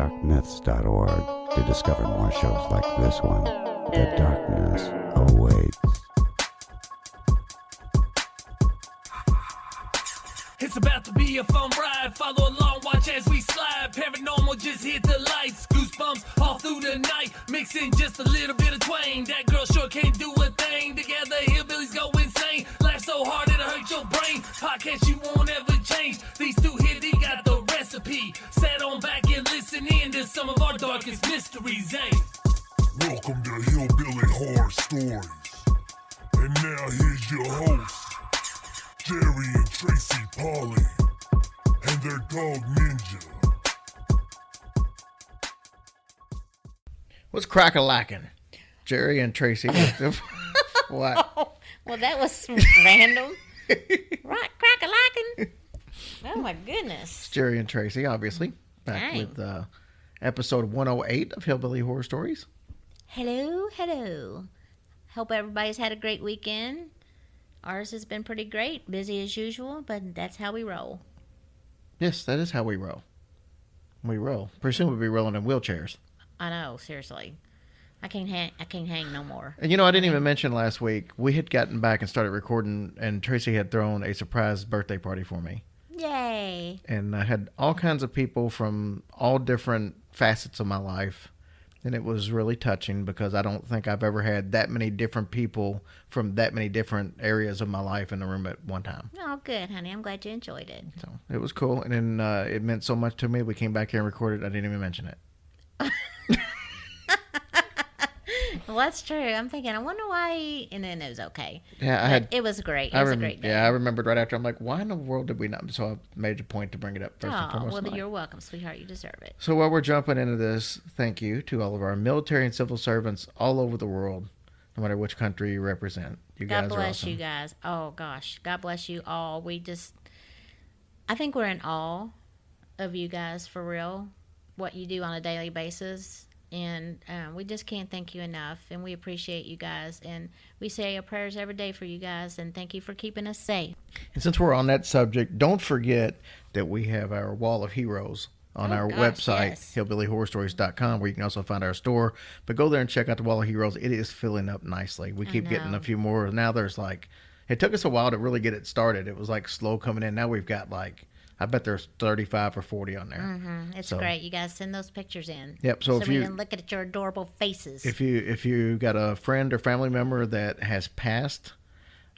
darkmyths.org to discover more shows like this one. The darkness awaits. It's about to be a fun ride. Follow along, watch as we slide. Paranormal just hit the lights. Goosebumps all through the night. Mixing just a little bit of twang. That girl sure can't do a thing. Together, hillbillies go insane. Laugh so hard it'll hurt your brain. Podcast you won't ever change. These two here, they got the recipe. Sit on back and listen in to some of our darkest mysteries, eh? Welcome to Hillbilly Horror Stories. And now here's your hosts, Jerry and Tracy Polly, and their dog Ninja. What's crack-a-lackin'? Jerry and Tracy. What? Well, that was random. Right, crack-a-lackin'. Oh, my goodness. It's Jerry and Tracy, obviously. Back Dang. with episode 108 of Hillbilly Horror Stories. Hello, hello. Hope everybody's had a great weekend. Ours has been pretty great. Busy as usual, but that's how we roll. Yes, that is how we roll. We roll. Pretty soon we'll be rolling in wheelchairs. I know, seriously. I can't hang no more. And I didn't even mention last week, we had gotten back and started recording, and Tracy had thrown a surprise birthday party for me. Yay. And I had all kinds of people from all different facets of my life. And it was really touching because I don't think I've ever had that many different people from that many different areas of my life in the room at one time. Oh, good, honey. I'm glad you enjoyed it. So it was cool. And then it meant so much to me. We came back here and recorded. I didn't even mention it. Well, that's true. I'm thinking, I wonder why. And then it was okay. Yeah, It was great. It was a great day. Yeah, I remembered right after. I'm like, why in the world did we not? So I made a point to bring it up first and Oh, foremost. well, tonight. you're welcome, sweetheart. You deserve it. So while we're jumping into this, thank you to all of our military and civil servants all over the world, no matter which country you represent. You guys God are bless awesome. you guys. Oh, gosh. God bless you all. I think we're in awe of you guys, for real, what you do on a daily basis. And we just can't thank you enough. And we appreciate you guys. And we say our prayers every day for you guys. And thank you for keeping us safe. And since we're on that subject, don't forget that we have our Wall of Heroes on our website, yes. hillbillyhorrorstories.com, where you can also find our store. But go there and check out the Wall of Heroes. It is filling up nicely. We keep getting a few more. Now there's it took us a while to really get it started. It was slow coming in. Now we've got I bet there's 35 or 40 on there. Mm-hmm. It's great. You guys send those pictures in. Yep. So if we you can look at your adorable faces. If you got a friend or family member that has passed,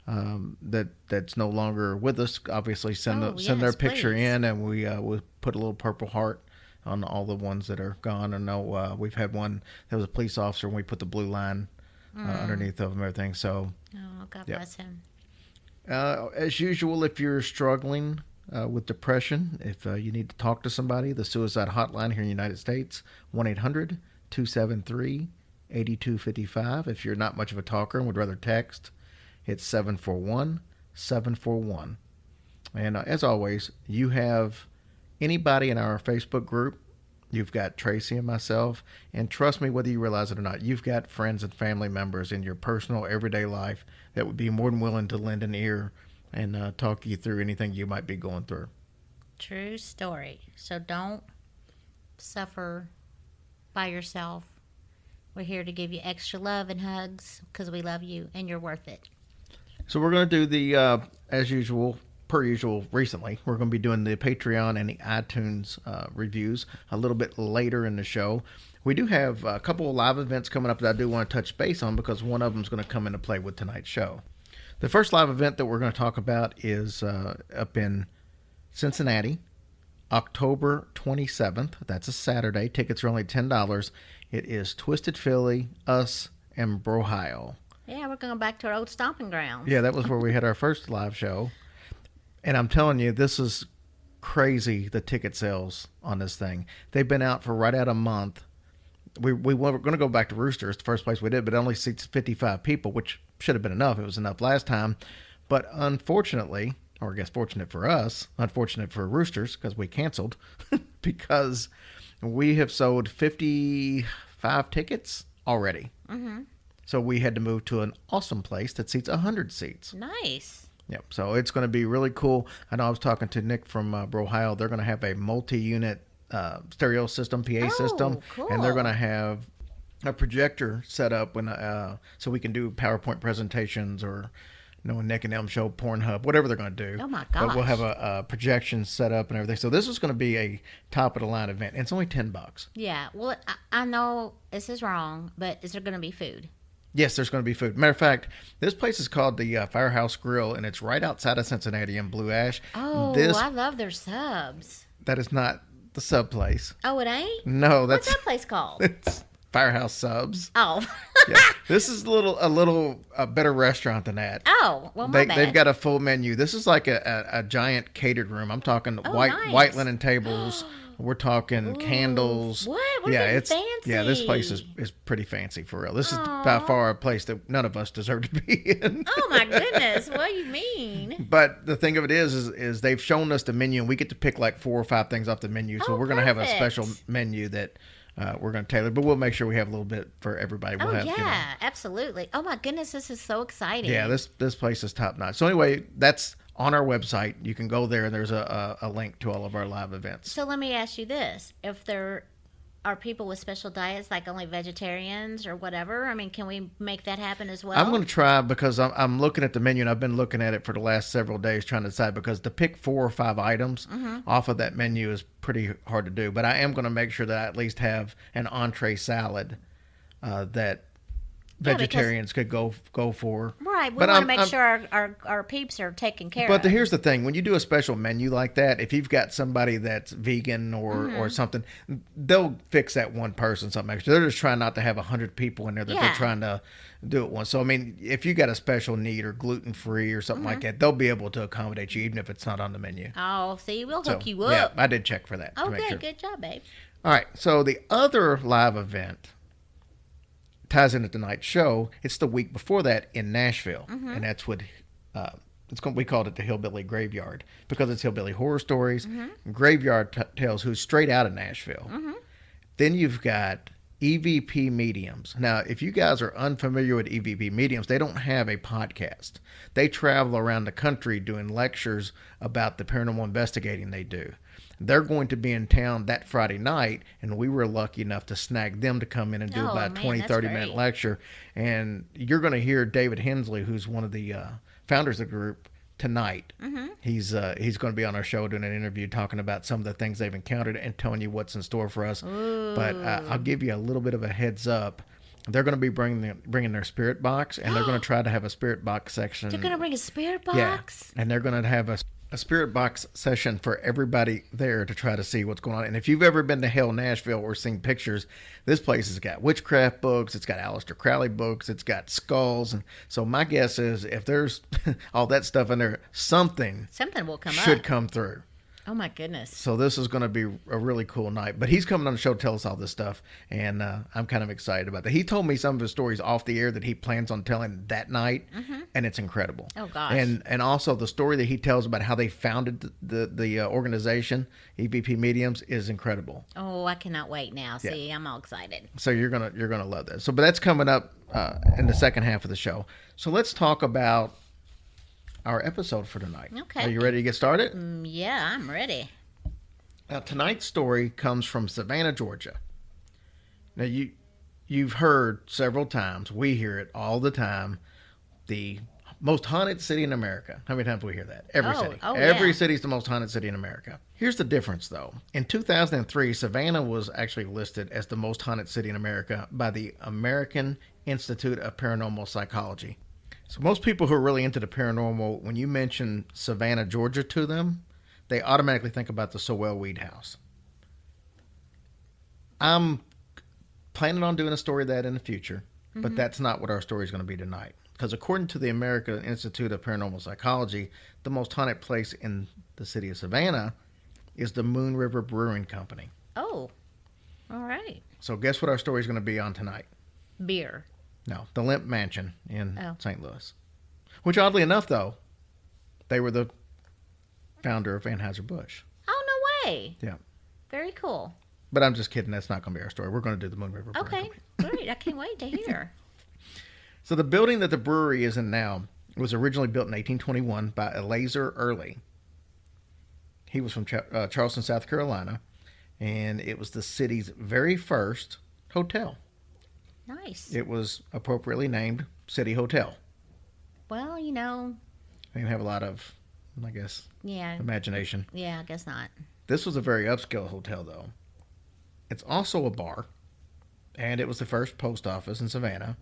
that's no longer with us, obviously send their picture please. in, and we'll put a little purple heart on all the ones that are gone. I know we've had one that was a police officer, and we put the blue line underneath of him and everything. So, oh, God bless him. as usual, if you're struggling with depression, if you need to talk to somebody, the suicide hotline here in the United States, 1-800-273-8255. If you're not much of a talker and would rather text, it's 741-741. And as always, you have anybody in our Facebook group. You've got Tracy and myself, and trust me, whether you realize it or not, you've got friends and family members in your personal everyday life that would be more than willing to lend an ear and talk you through anything you might be going through. True story. So don't suffer by yourself. We're here to give you extra love and hugs because we love you and you're worth it. So we're going to do the, as usual, per usual recently, we're going to be doing the Patreon and the iTunes reviews a little bit later in the show. We do have a couple of live events coming up that I do want to touch base on because one of them is going to come into play with tonight's show. The first live event that we're going to talk about is up in Cincinnati, October 27th. That's a Saturday. Tickets are only $10. It is Twisted Philly, us, and Brohio. Yeah, we're going back to our old stomping grounds. Yeah, that was where we had our first live show. And I'm telling you, this is crazy, the ticket sales on this thing. They've been out for right at a month. We were going to go back to Roosters, the first place we did, but it only seats 55 people, which should have been enough. It was enough last time. But unfortunately, or I guess fortunate for us, unfortunate for Roosters, because we canceled, because we have sold 55 tickets already. Mm-hmm. So we had to move to an awesome place that seats 100 seats. Nice. Yep. So it's going to be really cool. I know I was talking to Nick from Brohio. They're going to have a multi-unit stereo system, PA system, and they're cool. going to have a projector set up so we can do PowerPoint presentations or a Nick and Elm show, Pornhub, whatever they're going to do. Oh, my But we'll gosh. have a projection set up and everything. So this is going to be a top of the line event. And it's only $10. Yeah. Well, I know this is wrong, but is there going to be food? Yes, there's going to be food. Matter of fact, this place is called the Firehouse Grill, and it's right outside of Cincinnati in Blue Ash. Oh, This I love their subs. that is not the sub place. Oh, it ain't? No, What's that's that place called? it's Firehouse Subs. Oh. Yeah. This is a better restaurant than that. Oh, well, my bad. They've got a full menu. This is like a giant catered room. I'm talking nice. white linen tables. We're talking candles. What? We're getting fancy. Yeah, this place is pretty fancy for real. This is by far a place that none of us deserve to be in. Oh, my goodness. What do you mean? But the thing of it is they've shown us the menu, and we get to pick like 4 or 5 things off the menu. So Oh, we're going to have a perfect. special menu that we're going to tailor. But we'll make sure we have a little bit for everybody. We'll Oh, have, yeah, absolutely. Oh, my goodness. This is so exciting. yeah, this place is top notch. So anyway, that's on our website. You can go there, and there's a link to all of our live events. So let me ask you this. If there are people with special diets, like only vegetarians or whatever, I mean, can we make that happen as well? I'm going to try because I'm looking at the menu, and I've been looking at it for the last several days trying to decide, because to pick 4 or 5 items off of that menu is pretty hard to do. But I am going to make sure that I at least have an entree salad that Yeah, because- vegetarians could go for. Right. We But want to I'm- make I'm- sure our peeps are taken care But of. here's the thing: when you do a special menu like that, if you've got somebody that's vegan or something, they'll fix that one person something extra. They're just trying not to have 100 people in there that Yeah. they're trying to do it once. So I mean, if you got a special need or gluten free or something like that, they'll be able to accommodate you even if it's not on the menu. Oh, see, we'll So hook you yeah, up. I did check for that. to Oh, make good. sure. Good job, babe. All right. So the other live event ties into tonight's show. It's the week before that in Nashville, and that's what we called it the Hillbilly Graveyard because it's hillbilly horror stories. Graveyard tells who's straight out of Nashville. Then you've got EVP Mediums. Now, if you guys are unfamiliar with EVP Mediums, they don't have a podcast. They travel around the country doing lectures about the paranormal investigating they do. They're going to be in town that Friday night, and we were lucky enough to snag them to come in and do Oh, about a man, 20, that's 30-minute great. lecture. And you're going to hear David Hensley, who's one of the founders of the group, tonight. He's going to be on our show doing an interview talking about some of the things they've encountered and telling you what's in store for us. But I'll give you a little bit of a heads up. They're going to be bringing their spirit box, and they're going to try to have a spirit box section. They're going to bring a spirit box? Yeah, and they're going to have a spirit box session for everybody there to try to see what's going on. And if you've ever been to Hell Nashville or seen pictures, this place has got witchcraft books, it's got Aleister Crowley books, it's got skulls. And so my guess is if there's all that stuff in there, something Something will come should up. come through. Oh, my goodness. So this is going to be a really cool night. But he's coming on the show to tell us all this stuff, and I'm kind of excited about that. He told me some of his stories off the air that he plans on telling that night, and it's incredible. Oh, gosh. And also the story that he tells about how they founded the organization, EVP Mediums, is incredible. Oh, I cannot wait now. See, I'm all excited. So you're gonna love that. So, but that's coming up in the second half of the show. So let's talk about our episode for tonight. Okay. Are you ready to get started? Yeah, I'm ready. Now, tonight's story comes from Savannah, Georgia. Now, you've heard several times, we hear it all the time, the most haunted city in America. How many times do we hear that? Every Oh, city. oh, Every yeah. city's the most haunted city in America. Here's the difference, though. In 2003, Savannah was actually listed as the most haunted city in America by the American Institute of Paranormal Psychology. So most people who are really into the paranormal, when you mention Savannah, Georgia to them, they automatically think about the Sowell Weed House. I'm planning on doing a story of that in the future, but that's not what our story is going to be tonight. Because according to the American Institute of Paranormal Psychology, the most haunted place in the city of Savannah is the Moon River Brewing Company. Oh, all right. So guess what our story is going to be on tonight? Beer. No, the Limp Mansion in Oh. St. Louis. Which, oddly enough, though, they were the founder of Anheuser-Busch. Oh, no way. Yeah. Very cool. But I'm just kidding. That's not going to be our story. We're going to do the Moon River Brewing Okay, Company. great. I can't wait to hear. So the building that the brewery is in now was originally built in 1821 by Eleazar Early. He was from Charleston, South Carolina. and it was the city's very first hotel. Nice. It was appropriately named City Hotel. Well, They have a lot of, I guess, yeah. imagination. Yeah, I guess not. This was a very upscale hotel, though. It's also a bar, and it was the first post office in Savannah,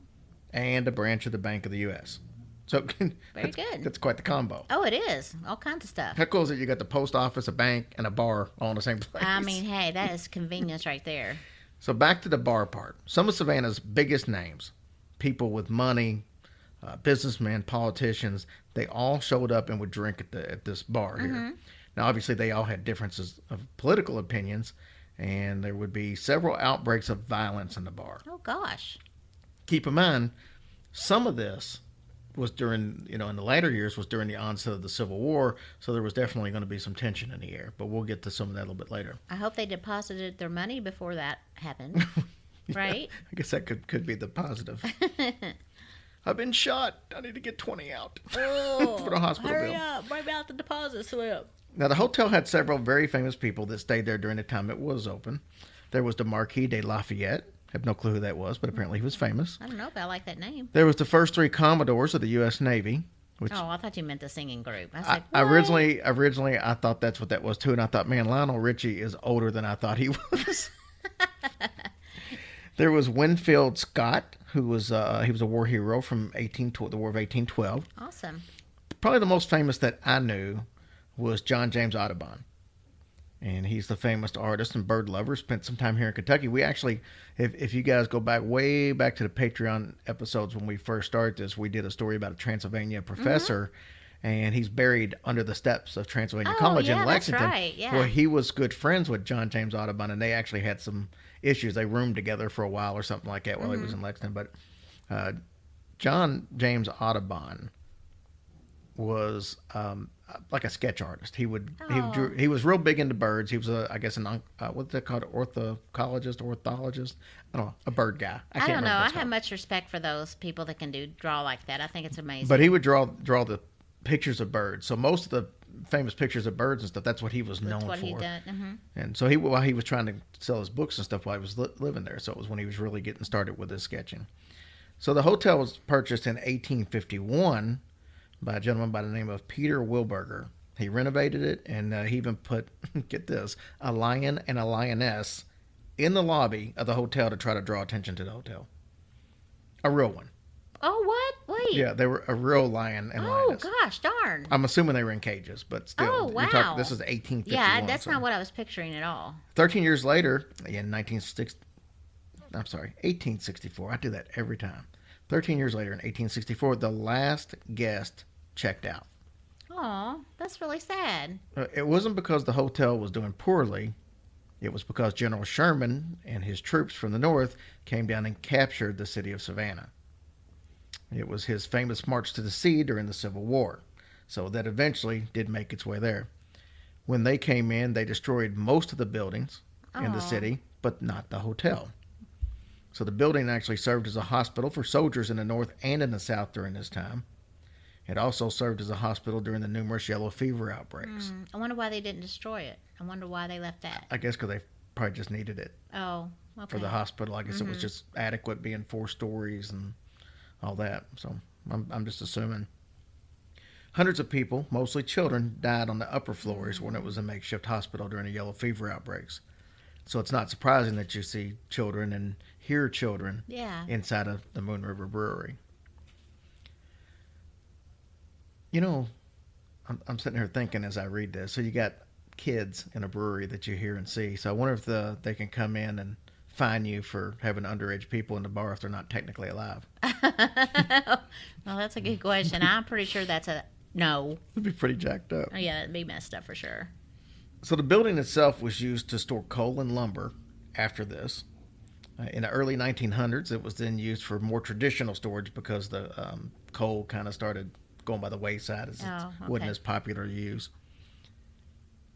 and a branch of the Bank of the U.S. So Very good. That's quite the combo. Oh, it is. All kinds of stuff. How cool is it? You got the post office, a bank, and a bar all in the same place. I mean, hey, that is convenience right there. So back to the bar part. Some of Savannah's biggest names, people with money, businessmen, politicians, they all showed up and would drink at this bar here. Now, obviously, they all had differences of political opinions, and there would be several outbreaks of violence in the bar. Oh, gosh. Keep in mind, some of this was during, in the later years, was during the onset of the Civil War, so there was definitely going to be some tension in the air, but we'll get to some of that a little bit later. I hope they deposited their money before that happened. Right? I guess that could be the positive. I've been shot. I need to get 20 out for the hospital Hurry bill. up. Bring out the deposit slip. Now, the hotel had several very famous people that stayed there during the time it was open. There was the Marquis de Lafayette. I have no clue who that was, but apparently he was famous. I don't know if I like that name. There was the first 3 Commodores of the U.S. Navy, which Oh, I thought you meant the singing group. I was like, I what? originally I thought that's what that was too, and I thought, man, Lionel Richie is older than I thought he was. There was Winfield Scott, who was he was a war hero from the War of 1812. Awesome. Probably the most famous that I knew was John James Audubon. And he's the famous artist and bird lover. Spent some time here in Kentucky. We actually, if you guys go way back to the Patreon episodes when we first started this, we did a story about a Transylvania professor, and he's buried under the steps of Transylvania College in Lexington. That's right. Yeah. Well, he was good friends with John James Audubon, and they actually had some issues. They roomed together for a while or something like that while he was in Lexington. But John James Audubon was like a sketch artist. He was real big into birds. He was what's that called, orthologist. I don't know, a bird guy. I can't don't know. remember what I it's have called. much respect for those people that can draw like that. I think it's amazing. But he would draw the pictures of birds. So most of the famous pictures of birds and stuff, that's what he was known what for. he done. And so while he was trying to sell his books and stuff while he was living there, so it was when he was really getting started with his sketching. So the hotel was purchased in 1851 by a gentleman by the name of Peter Wilberger. He renovated it, and he even put, get this, a lion and a lioness in the lobby of the hotel to try to draw attention to the hotel. A real one. Oh, what? Wait. Yeah, they were a real lion and Oh, lioness. gosh, darn. I'm assuming they were in cages, but still. Oh, wow. This is 1851. Yeah, that's so. not what I was picturing at all. 13 years later, in 1864. I do that every time. 13 years later, in 1864, the last guest checked out. Aw, that's really sad. It wasn't because the hotel was doing poorly. It was because General Sherman and his troops from the north came down and captured the city of Savannah. It was his famous march to the sea during the Civil War, so that eventually did make its way there. When they came in, they destroyed most of the buildings in the city, but not the hotel. So the building actually served as a hospital for soldiers in the north and in the south during this time. It also served as a hospital during the numerous yellow fever outbreaks. I wonder why they didn't destroy it. I wonder why they left that. I guess because they probably just needed it Oh, okay. for the hospital. I guess it was just adequate being 4 stories and all that. So I'm just assuming. Hundreds of people, mostly children, died on the upper floors when it was a makeshift hospital during the yellow fever outbreaks. So it's not surprising that you see children and hear children Yeah. inside of the Moon River Brewery. I'm sitting here thinking as I read this. So you got kids in a brewery that you hear and see. So I wonder if they can come in and fine you for having underage people in the bar if they're not technically alive. Well, that's a good question. I'm pretty sure that's a no. It'd be pretty jacked up. Oh, yeah, it'd be messed up for sure. So the building itself was used to store coal and lumber after this. In the early 1900s, it was then used for more traditional storage because the coal kind of started going by the wayside as it wasn't as popular to use.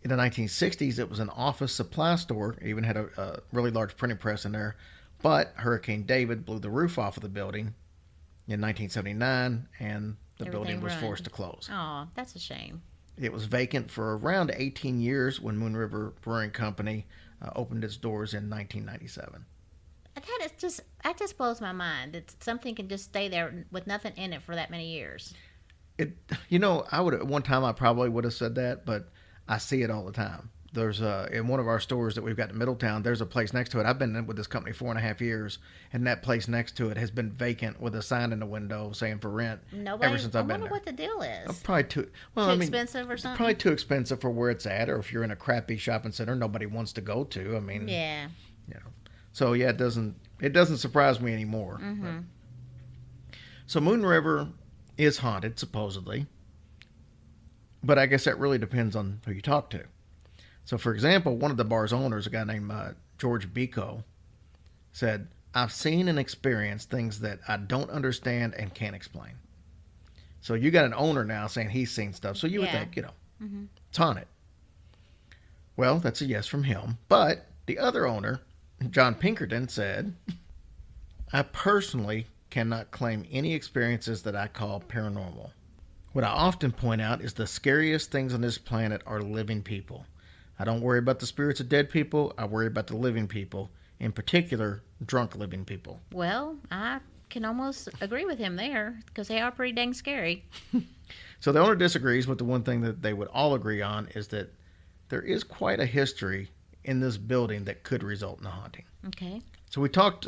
In the 1960s, it was an office supply store. It even had a really large printing press in there. But Hurricane David blew the roof off of the building in 1979, and the building was forced to close. Oh, that's a shame. It was vacant for around 18 years when Moon River Brewing Company opened its doors in 1997. That just blows my mind that something can just stay there with nothing in it for that many years. I would at one time I probably would have said that, but I see it all the time. There's in one of our stores that we've got in Middletown, there's a place next to it. I've been with this company 4.5 years, and that place next to it has been vacant with a sign in the window saying for rent ever since I've been I wonder there. what the deal is. Probably too Expensive or something? Probably too expensive for where it's at, or if you're in a crappy shopping center nobody wants to go to. I mean, Yeah. So yeah, it doesn't surprise me anymore. Mm-hmm. So Moon River is haunted supposedly, but I guess that really depends on who you talk to. So, for example, one of the bar's owners, a guy named George Biko, said, "I've seen and experienced things that I don't understand and can't explain." So you got an owner now saying he's seen stuff. So you would Yeah. think, it's haunted. Well, that's a yes from him. But the other owner, John Pinkerton, said, "I personally cannot claim any experiences that I call paranormal. What I often point out is the scariest things on this planet are living people. I don't worry about the spirits of dead people. I worry about the living people, in particular, drunk living people." Well, I can almost agree with him there because they are pretty dang scary. So the owner disagrees, but the one thing that they would all agree on is that there is quite a history in this building that could result in a haunting. Okay. So we talked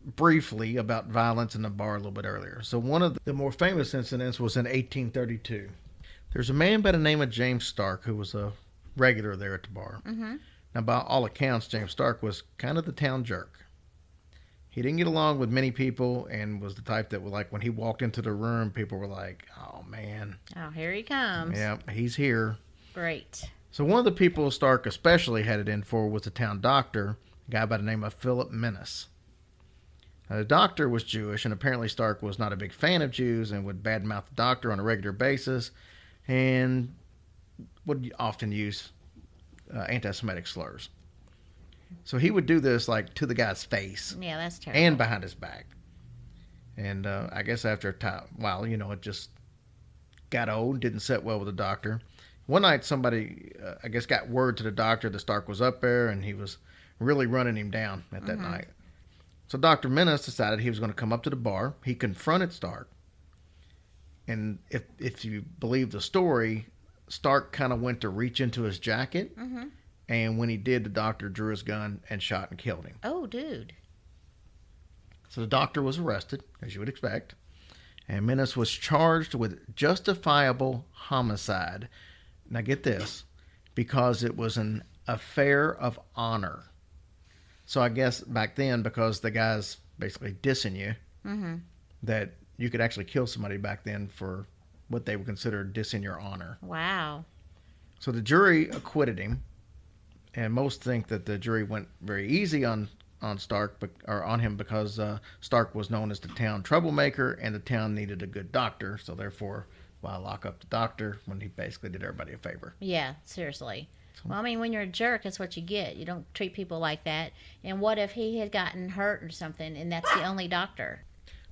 briefly about violence in the bar a little bit earlier. So one of the more famous incidents was in 1832. There's a man by the name of James Stark who was a regular there at the bar. Mm-hmm. Now, by all accounts, James Stark was kind of the town jerk. He didn't get along with many people and was the type that, like, when he walked into the room, people were like, "Oh, man. Oh, here he comes. Yeah, he's here." Great. So one of the people Stark especially had it in for was the town doctor, a guy by the name of Philip Menace. Now, the doctor was Jewish, and apparently Stark was not a big fan of Jews and would badmouth the doctor on a regular basis and would often use anti-Semitic slurs. So he would do this like to the guy's face Yeah, that's terrible. and behind his back. And I guess after a time, it just got old, didn't sit well with the doctor. One night somebody, I guess, got word to the doctor that Stark was up there and he was really running him down at that night. So Dr. Menace decided he was going to come up to the bar. He confronted Stark. And if you believe the story, Stark kind of went to reach into his jacket. Mm-hmm. And when he did, the doctor drew his gun and shot and killed him. Oh, dude. So the doctor was arrested, as you would expect. And Menace was charged with justifiable homicide. Now get this, because it was an affair of honor. So I guess back then, because the guy's basically dissing you, Mm-hmm. that you could actually kill somebody back then for what they would consider dissing your honor. Wow. So the jury acquitted him, and most think that the jury went very easy on Stark, or on him, because Stark was known as the town troublemaker, and the town needed a good doctor. So therefore, why lock up the doctor when he basically did everybody a favor? Yeah, seriously. Well, I mean, when you're a jerk, that's what you get. You don't treat people like that. And what if he had gotten hurt or something, and that's the only doctor?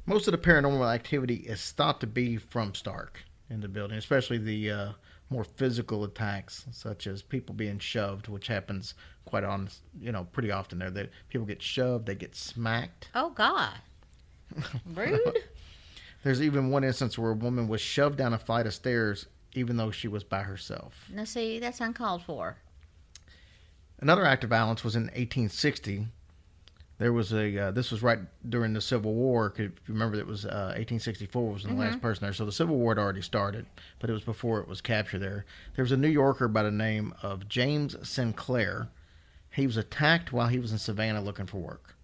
Most of the paranormal activity is thought to be from Stark in the building, especially the more physical attacks, such as people being shoved, which happens pretty often there. That people get shoved, they get smacked. Oh, God. Rude. There's even one instance where a woman was shoved down a flight of stairs even though she was by herself. Now, see, that's uncalled for. Another act of violence was in 1860. There was this was right during the Civil War. If you remember, it was 1864 was the last person there. So the Civil War had already started, but it was before it was captured there. There was a New Yorker by the name of James Sinclair. He was attacked while he was in Savannah looking for work.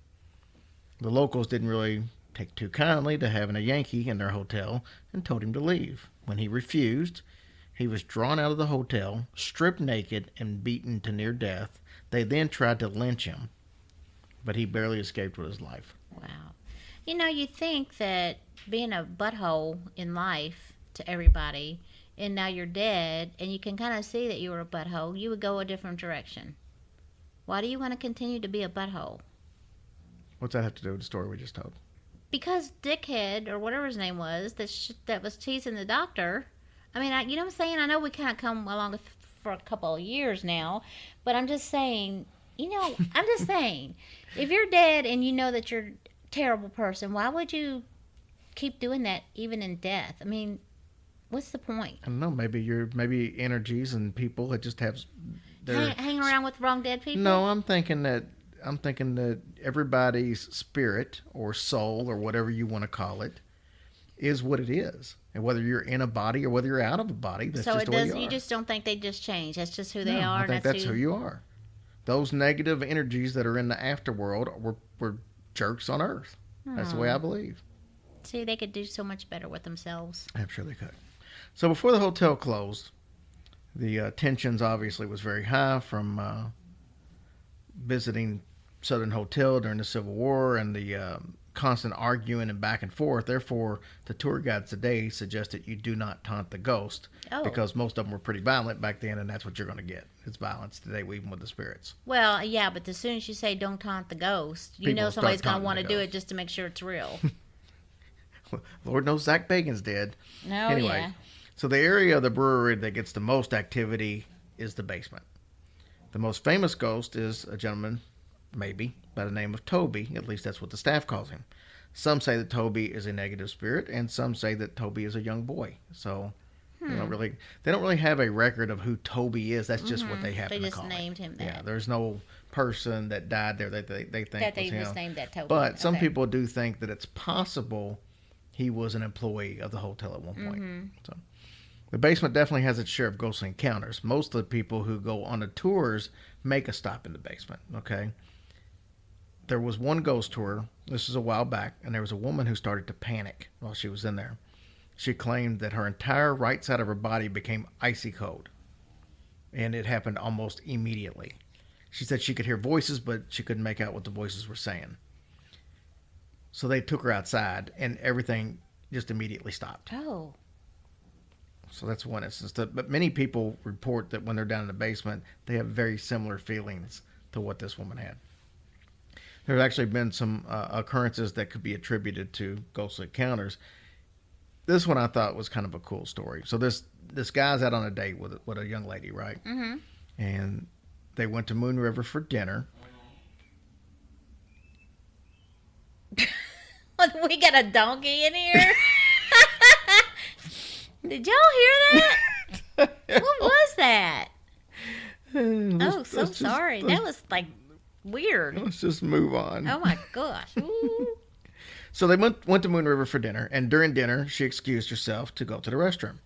The locals didn't really take too kindly to having a Yankee in their hotel and told him to leave. When he refused, he was drawn out of the hotel, stripped naked, and beaten to near death. They then tried to lynch him, but he barely escaped with his life. Wow. You know, you think that being a butthole in life to everybody, and now you're dead, and you can kind of see that you were a butthole, you would go a different direction. Why do you want to continue to be a butthole? What's that have to do with the story we just told? Because Dickhead, or whatever his name was, that was teasing the doctor. I mean, you know what I'm saying? I know we kind of come along for a couple of years now, but I'm just saying, I'm just saying, if you're dead and you know that you're a terrible person, why would you keep doing that even in death? I mean, what's the point? I don't know. Maybe energies and people that just have. Hanging around with wrong dead people? No, I'm thinking that everybody's spirit or soul or whatever you want to call it is what it is, and whether you're in a body or whether you're out of a body, that's So just it the way does. you are. You just don't think they just change. That's just who they No, are. I think that's who you are. Those negative energies that are in the afterworld were jerks on Earth. That's the way I believe. See, they could do so much better with themselves. I'm sure they could. So before the hotel closed, the tensions obviously was very high from visiting Southern Hotel during the Civil War and the constant arguing and back and forth. Therefore, the tour guides today suggest that you do not taunt the ghost because most of them were pretty violent back then, and that's what you're going to get. It's violence today, even with the spirits. Well, yeah, but as soon as you say don't taunt the ghost, you People know start somebody's going to taunting want to the do ghost. it just to make sure it's real. Lord knows Zach Bagan's dead. No, Anyway, yeah. so the area of the brewery that gets the most activity is the basement. The most famous ghost is a gentleman, maybe, by the name of Toby. At least that's what the staff calls him. Some say that Toby is a negative spirit, and some say that Toby is a young boy. So they don't really have a record of who Toby is. That's just what they happen They to just call named him that. Yeah, there's no person that died there that they think That they was him. just named that Toby. But some Okay. people do think that it's possible he was an employee of the hotel at one point. So the basement definitely has its share of ghostly encounters. Most of the people who go on the tours make a stop in the basement. Okay. There was one ghost tour. This is a while back, and there was a woman who started to panic while she was in there. She claimed that her entire right side of her body became icy cold, and it happened almost immediately. She said she could hear voices, but she couldn't make out what the voices were saying. So they took her outside, and everything just immediately stopped. Oh, So that's one instance. But many people report that when they're down in the basement, they have very similar feelings to what this woman had. There's actually been some occurrences that could be attributed to ghostly encounters. This one I thought was kind of a cool story. So this guy's out on a date with a young lady, right? Mm-hmm. And they went to Moon River for dinner. we got a donkey in here. Did y'all hear that? What was that? Oh, so sorry. That was like weird. Let's just move on. Oh my gosh. Ooh. So they went to Moon River for dinner, and during dinner, she excused herself to go to the restroom.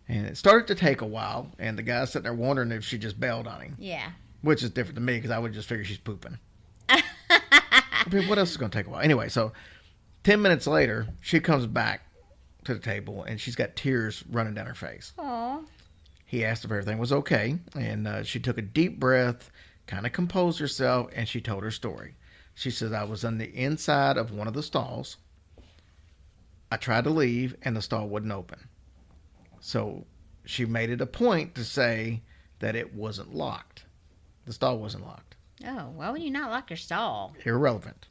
And it started to take a while, and the guy's sitting there wondering if she just bailed on him, Yeah. which is different to me because I would just figure she's pooping. I mean, what else is going to take a while? Anyway, so 10 minutes later, she comes back to the table, and she's got tears running down her face. Aw. He asked if everything was okay, and she took a deep breath, kind of composed herself, and she told her story. She said, I was on the inside of one of the stalls. I tried to leave, and the stall wouldn't open. So she made it a point to say that it wasn't locked. The stall wasn't locked. Oh, why would you not lock your stall? Irrelevant.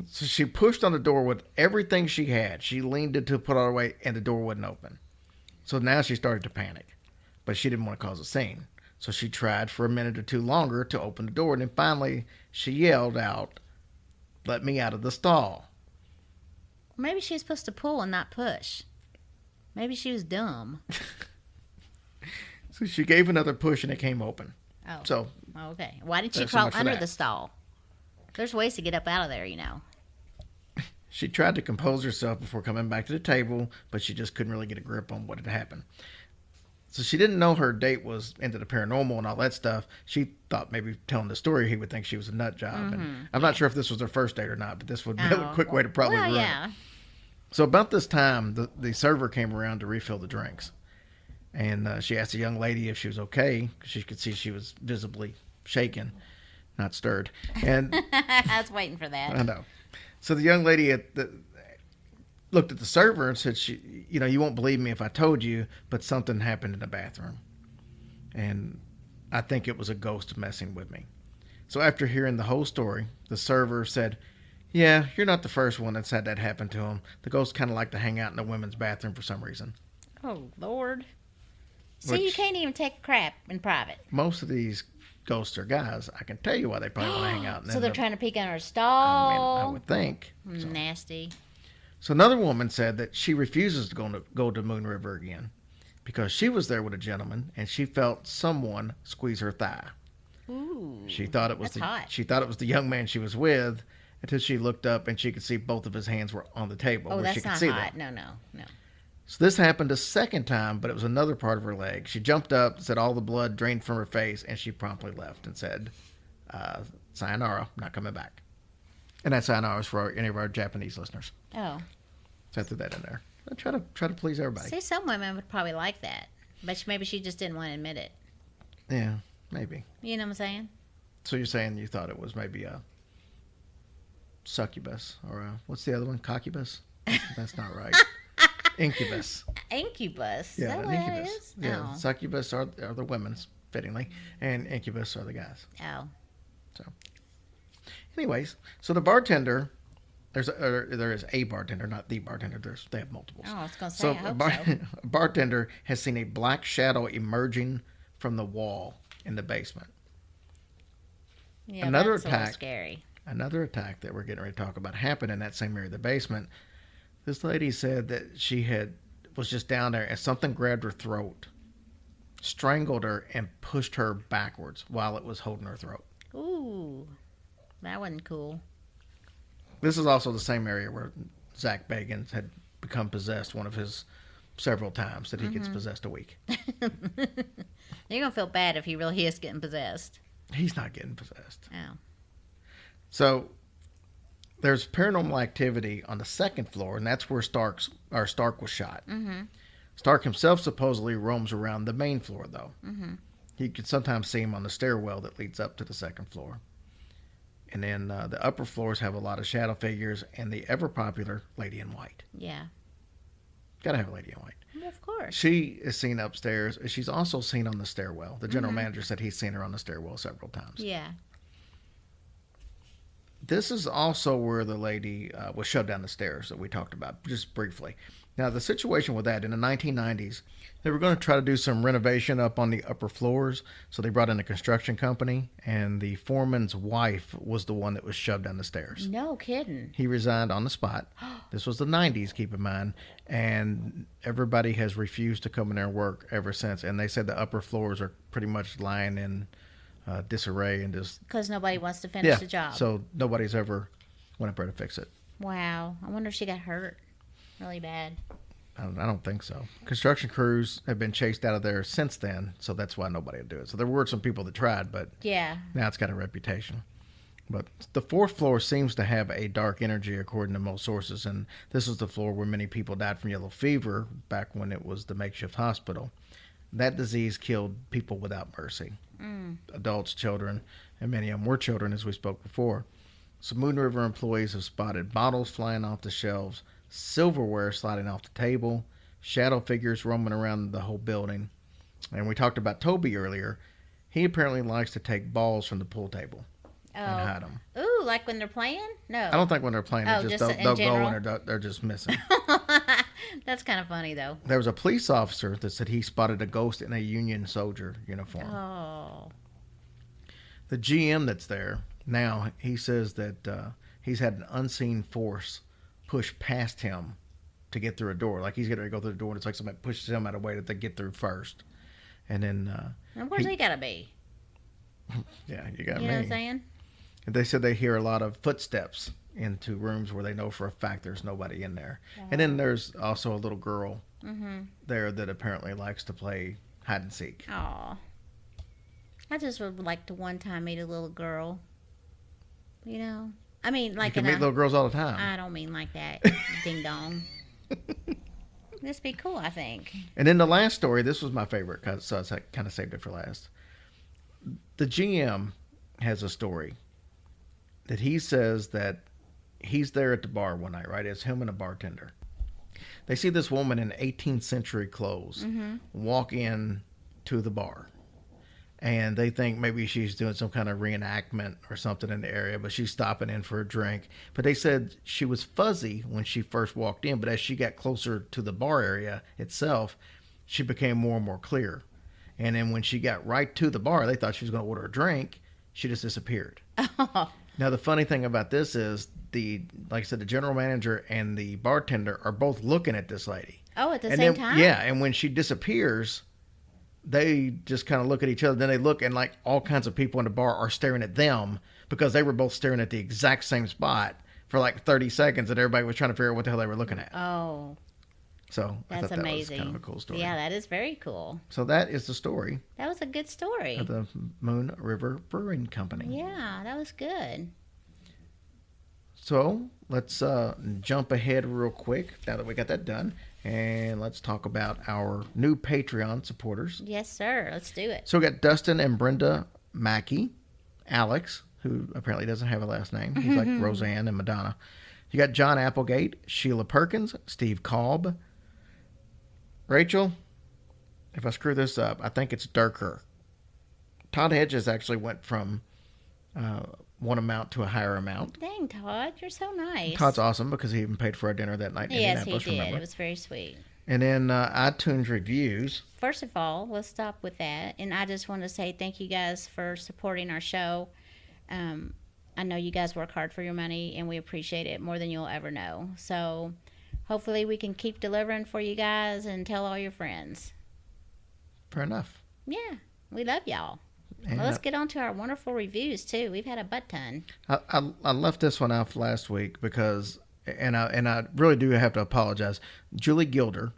So she pushed on the door with everything she had. She leaned it to put it all away, and the door wouldn't open. So now she started to panic, but she didn't want to cause a scene. So she tried for a minute or two longer to open the door, and then finally she yelled out, "Let me out of the stall." Maybe she was supposed to pull and not push. Maybe she was dumb. So she gave another push, and it came open. Oh. So Okay. Why did she That's so crawl much for under that. the stall? There's ways to get up out of there, you know. she tried to compose herself before coming back to the table, but she just couldn't really get a grip on what had happened. So she didn't know her date was into the paranormal and all that stuff. She thought maybe telling the story, he would think she was a nut job. And I'm not sure if this was their first date or not, but this would be a quick way to probably well, ruin it. yeah. So about this time, the server came around to refill the drinks. And she asked the young lady if she was okay, because she could see she was visibly shaken, not stirred. And I was waiting for that. I know. So the young lady looked at the server and said, you won't believe me if I told you, but something happened in the bathroom. And I think it was a ghost messing with me. So after hearing the whole story, the server said, yeah, you're not the first one that's had that happen to him. The ghosts kind of like to hang out in the women's bathroom for some reason. Oh, Lord. See, you Which- can't even take a crap in private. Most of these ghosts are guys, I can tell you why they probably want to hang out. So they're trying to peek on her I stall. would think. Nasty. So another woman said that she refuses to go to Moon River again because she was there with a gentleman and she felt someone squeeze her thigh. Ooh. She thought it was That's hot. she thought it was the young man she was with until she looked up and she could see both of his hands were on the table Oh, where she that's could not see hot. them. No. So this happened a second time, but it was another part of her leg. She jumped up, said all the blood drained from her face, and she promptly left and said, sayonara, not coming back. And that sayonara is for any of our Japanese listeners. Oh. So I threw that in there. I try to please everybody. See, some women would probably like that. But maybe she just didn't want to admit it. Yeah, maybe. You know what I'm saying? So you're saying you thought it was maybe a succubus or what's the other one? Coccubus? That's not right. Incubus. Incubus. Yeah, Is that an what that incubus. is? Yeah, Oh. succubus are the women's, fittingly, and incubus are the guys. Oh. So, anyways, so the bartender, there is a bartender, not the bartender. They have multiples. Oh, I was going to say, So I hope a bartender has seen a black shadow emerging from the wall in the basement. Yeah, Another that's a little attack. scary. Another attack that we're getting ready to talk about happened in that same area, the basement. This lady said that she was just down there and something grabbed her throat, strangled her, and pushed her backwards while it was holding her throat. Ooh. That wasn't cool. This is also the same area where Zach Bagans had become possessed one of his several times that he gets possessed a week. You're going to feel bad if he really is getting possessed. He's not getting possessed. Oh. So there's paranormal activity on the second floor, and that's where Stark was shot. Mm-hmm. Stark himself supposedly roams around the main floor, though. Mm-hmm. You can sometimes see him on the stairwell that leads up to the second floor. And then the upper floors have a lot of shadow figures and the ever popular Lady in White. Yeah. Gotta have a Lady in White. Well, of course. She is seen upstairs. She's also seen on the stairwell. The general manager said he's seen her on the stairwell several times. Yeah. This is also where the lady was shoved down the stairs that we talked about just briefly. Now, the situation with that, in the 1990s, they were going to try to do some renovation up on the upper floors. So they brought in a construction company, and the foreman's wife was the one that was shoved down the stairs. No kidding. He resigned on the spot. This was the 90s, keep in mind. And everybody has refused to come in there and work ever since. And they said the upper floors are pretty much lying in disarray and just... Because nobody wants to finish the job. So nobody's ever went up there to fix it. Wow. I wonder if she got hurt really bad. I don't think so. Construction crews have been chased out of there since then, so that's why nobody would do it. So there were some people that tried, but Yeah. now it's got a reputation. But the fourth floor seems to have a dark energy, according to most sources, and this is the floor where many people died from yellow fever back when it was the makeshift hospital. That disease killed people without mercy. Adults, children, and many of them were children, as we spoke before. So Moon River employees have spotted bottles flying off the shelves, silverware sliding off the table, shadow figures roaming around the whole building. And we talked about Toby earlier. He apparently likes to take balls from the pool table and hide them. Ooh, like when they're playing? No. I don't think when they're playing, Oh, just just in they'll go general? and they're just missing. That's kind of funny, though. There was a police officer that said he spotted a ghost in a Union soldier uniform. Oh. The GM that's there now, he says that he's had an unseen force push past him to get through a door. Like he's getting ready to go through the door, and it's like somebody pushes him out of the way that they get through first. And then, And where's he got to be? yeah, you got You know what I'm me. saying? And they said they hear a lot of footsteps into rooms where they know for a fact there's nobody in there. And then there's also a little girl there that apparently likes to play hide and seek. Aw. I just would like to one time meet a little girl. You know? I mean, You like can in meet a, little girls all the time. I don't mean like that. Ding dong. This be cool, I think. And then the last story, this was my favorite, so I kind of saved it for last. The GM has a story that he says that he's there at the bar one night, right? It's him and a bartender. They see this woman in 18th century clothes walk in to the bar. And they think maybe she's doing some kind of reenactment or something in the area, but she's stopping in for a drink. But they said she was fuzzy when she first walked in, but as she got closer to the bar area itself, she became more and more clear. And then when she got right to the bar, they thought she was going to order a drink. She just disappeared. Now, the funny thing about this is like I said, the general manager and the bartender are both looking at this lady. Oh, at the And same then, time? yeah, and when she disappears, they just kind of look at each other. Then they look, and like all kinds of people in the bar are staring at them because they were both staring at the exact same spot for like 30 seconds, and everybody was trying to figure out what the hell they were looking at. Oh, So I that's thought that amazing. was kind of a cool story. Yeah, that is very cool. So that is the story That was a good story. of the Moon River Brewing Company. Yeah, that was good. So let's jump ahead real quick now that we got that done, and let's talk about our new Patreon supporters. Yes, sir. Let's do it. So we got Dustin and Brenda Mackey, Alex, who apparently doesn't have a last name. He's like Roseanne and Madonna. You got John Applegate, Sheila Perkins, Steve Kolb, Rachel. If I screw this up, I think it's Durker. Todd Hedges actually went from one amount to a higher amount. Dang, Todd, you're so nice. Todd's awesome because he even paid for our dinner that night in Yes, he Indianapolis, did. remember? It was very sweet. And then iTunes reviews. First of all, let's stop with that. And I just want to say thank you guys for supporting our show. I know you guys work hard for your money, and we appreciate it more than you'll ever know. So hopefully we can keep delivering for you guys and tell all your friends. Fair enough. Yeah, we love y'all. And Well, let's get on to our wonderful reviews, too. We've had a butt ton. I left this one off last week because, and I really do have to apologize. Julie Gilder,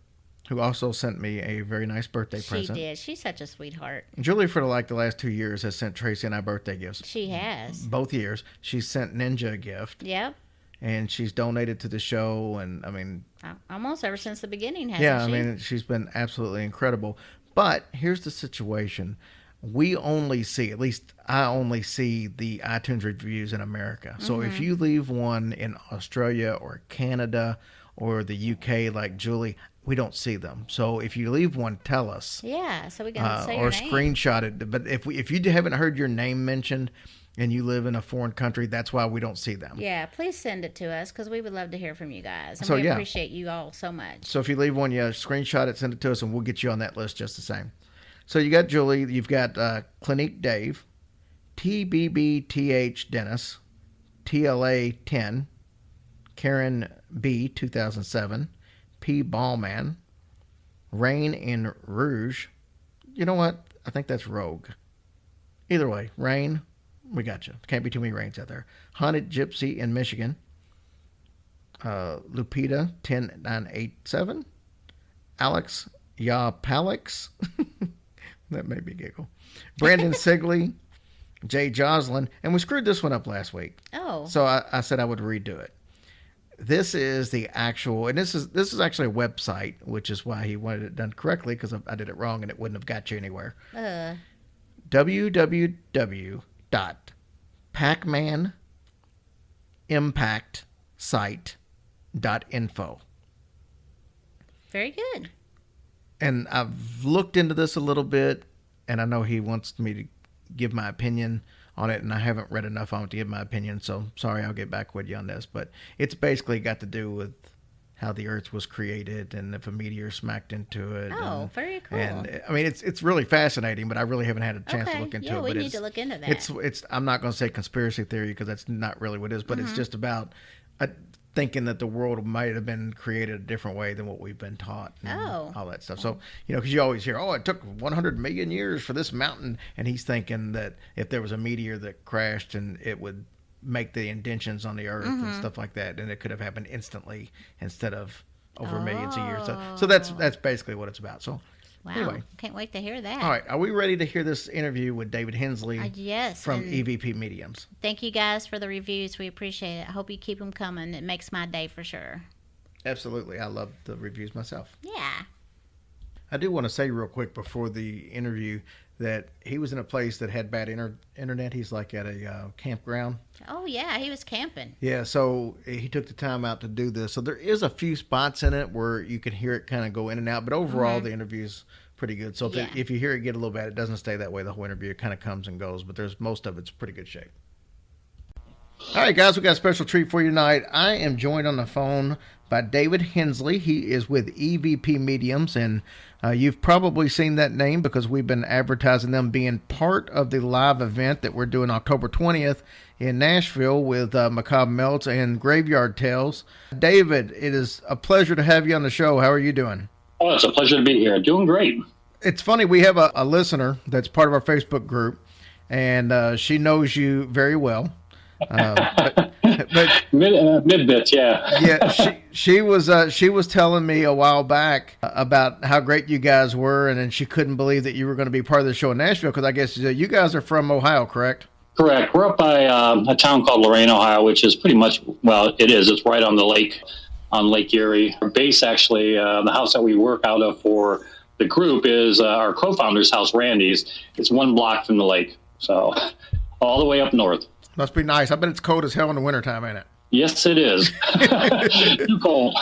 who also sent me a very nice birthday She present. did. She's such a sweetheart. Julie, for like the last 2 years, has sent Tracy and I birthday gifts. She has. Both years. She sent Ninja a gift, Yep. and she's donated to the show. And I mean, Almost ever since the beginning, hasn't yeah, I she? mean, she's been absolutely incredible. But here's the situation. We only see, at least I only see the iTunes reviews in America. So if you leave one in Australia or Canada or the UK like Julie, we don't see them. So if you leave one, tell us. Yeah, so we can say Or your name. screenshot it. But if you haven't heard your name mentioned and you live in a foreign country, that's why we don't see them. Yeah, please send it to us because we would love to hear from you guys. And So, we yeah. appreciate you all so much. So if you leave one, yeah, screenshot it, send it to us, and we'll get you on that list just the same. So you got Julie, you've got Clinique Dave, TBBTH Dennis, TLA 10, Karen B 2007, P Ballman, Rain in Rouge. You know what? I think that's Rogue. Either way, Rain, we got you. Can't be too many Rains out there. Haunted Gypsy in Michigan, Lupita 10987, Alex Palix. That made me giggle. Brandon Sigley, Jay Joslin, and we screwed this one up last week. Oh, So I said I would redo it. This is the actual, and this is actually a website, which is why he wanted it done correctly, because I did it wrong and it wouldn't have got you anywhere. www.pacmanimpactsite.info. very good. And I've looked into this a little bit, and I know he wants me to give my opinion on it, and I haven't read enough on it to give my opinion, so sorry, I'll get back with you on this. But it's basically got to do with how the Earth was created and if a meteor smacked into it. Oh, and, very cool. And I mean, it's really fascinating, but I really haven't had a chance to Okay, look into yeah, it. we But need to look into that. It's I'm not going to say conspiracy theory because that's not really what it is, but Mm-hmm. it's just about thinking that the world might have been created a different way than what we've been taught and Oh. all that stuff. So, because you always hear, it took 100 million years for this mountain. And he's thinking that if there was a meteor that crashed and it would make the indentions on the earth Mm-hmm. and stuff like that, and it could have happened instantly instead of over millions of years. So that's basically what it's about. So Wow. anyway, Can't wait to hear that. all right. Are we ready to hear this interview with David Hensley Yes. from and EVP Mediums? thank you guys for the reviews. We appreciate it. I hope you keep them coming. It makes my day for sure. Absolutely. I love the reviews myself. Yeah. I do want to say real quick before the interview that he was in a place that had bad internet. He's like at a campground. Oh, yeah. He was camping. Yeah, so he took the time out to do this. So there is a few spots in it where you can hear it kind of go in and out, but overall the interview's pretty good. So Yeah. if you hear it get a little bad, it doesn't stay that way the whole interview. It kind of comes and goes, but most of it's pretty good shape. All right, guys, we got a special treat for you tonight. I am joined on the phone by David Hensley. He is with EVP Mediums, and you've probably seen that name because we've been advertising them being part of the live event that we're doing October 20th in Nashville with Macabre Melts and Graveyard Tales. David, it is a pleasure to have you on the show. How are you doing? Oh, it's a pleasure to be here. Doing great. It's funny, we have a listener that's part of our Facebook group, and she knows you very well. But Mid bits, yeah. Yeah, she was telling me a while back about how great you guys were, and then she couldn't believe that you were going to be part of the show in Nashville because I guess you guys are from Ohio, correct? Correct. We're up by a town called Lorain, Ohio, which is pretty much, well, it is. It's right on the lake, on Lake Erie. Our base, actually, the house that we work out of for the group is our co-founder's house, Randy's. It's 1 block from the lake, so all the way up north. Must be nice. I bet it's cold as hell in the wintertime, ain't it? Yes, it is. Too cold.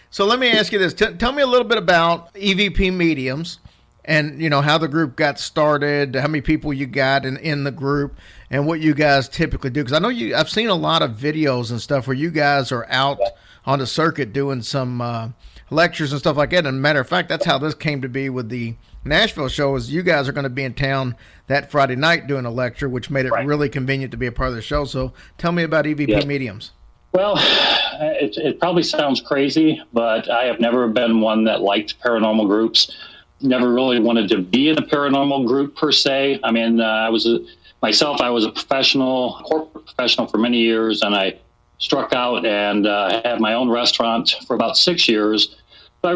So let me ask you this. Tell me a little bit about EVP Mediums and, how the group got started, how many people you got in the group, and what you guys typically do. Because I know I've seen a lot of videos and stuff where you guys are out on the circuit doing some lectures and stuff like that. And matter of fact, that's how this came to be with the Nashville show, is you guys are going to be in town that Friday night doing a lecture, which made it really convenient to be a part of the show. So tell me about EVP Mediums. Well, it probably sounds crazy, but I have never been one that liked paranormal groups. Never really wanted to be in a paranormal group per se. I mean, I was a corporate professional for many years, and I struck out and had my own restaurant for about 6 years. But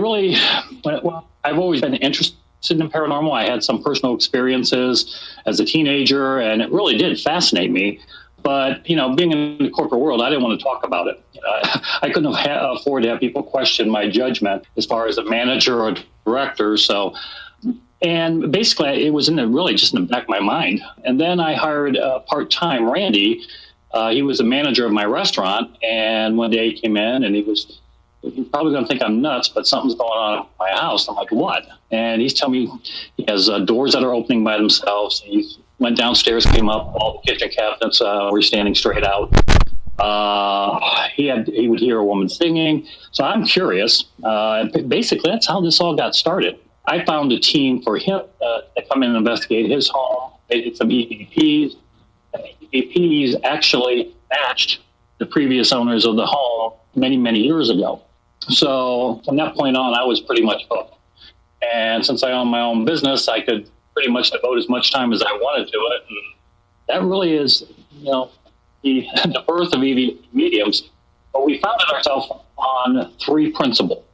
I've always been interested in paranormal. I had some personal experiences as a teenager, and it really did fascinate me. But, being in the corporate world, I didn't want to talk about it. I couldn't afford to have people question my judgment as far as a manager or director. And basically, it was really just in the back of my mind. And then I hired part-time Randy. He was a manager of my restaurant. And one day he came in and you're probably going to think I'm nuts, but something's going on in my house. I'm like, what? And he's telling me he has doors that are opening by themselves. He went downstairs, came up, all the kitchen cabinets were standing straight out. He would hear a woman singing. So I'm curious. Basically, that's how this all got started. I found a team for him to come in and investigate his home. They did some EVPs. And the EVPs actually matched the previous owners of the home many, many years ago. So from that point on, I was pretty much hooked. And since I own my own business, I could pretty much devote as much time as I wanted to it. And that really is, the birth of EVP Mediums. But we founded ourselves on 3 principles.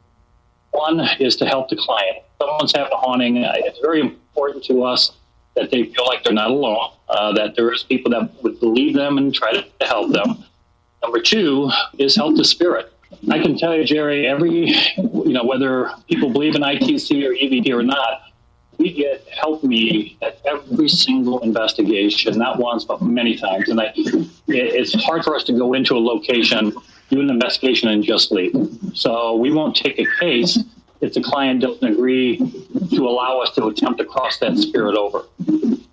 One is to help the client. Someone's having a haunting. It's very important to us that they feel like they're not alone, that there is people that would believe them and try to help them. Number 2 is help the spirit. I can tell you, Jerry, whether people believe in ITC or EVP or not, we get help me at every single investigation, not once, but many times. And it's hard for us to go into a location, do an investigation, and just leave. So we won't take a case if the client doesn't agree to allow us to attempt to cross that spirit over.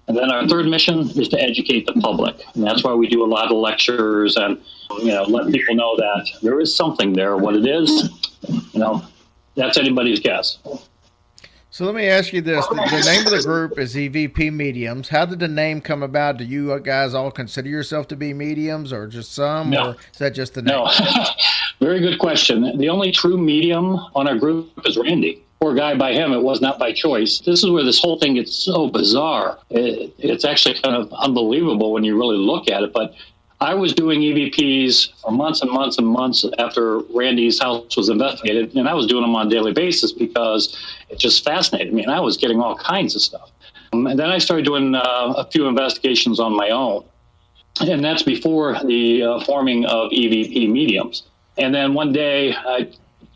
And then our 3rd mission is to educate the public. And that's why we do a lot of lectures and, let people know that there is something there. What it is, that's anybody's guess. So let me ask you this. The name of the group is EVP Mediums. How did the name come about? Do you guys all consider yourself to be mediums or just some? No. Or is that just the name? No. Very good question. The only true medium on our group is Randy. Poor guy, by him, it was not by choice. This is where this whole thing gets so bizarre. It's actually kind of unbelievable when you really look at it. But I was doing EVPs for months and months and months after Randy's house was investigated, and I was doing them on a daily basis because it just fascinated me, and I was getting all kinds of stuff. And then I started doing a few investigations on my own, and that's before the forming of EVP Mediums. And then one day I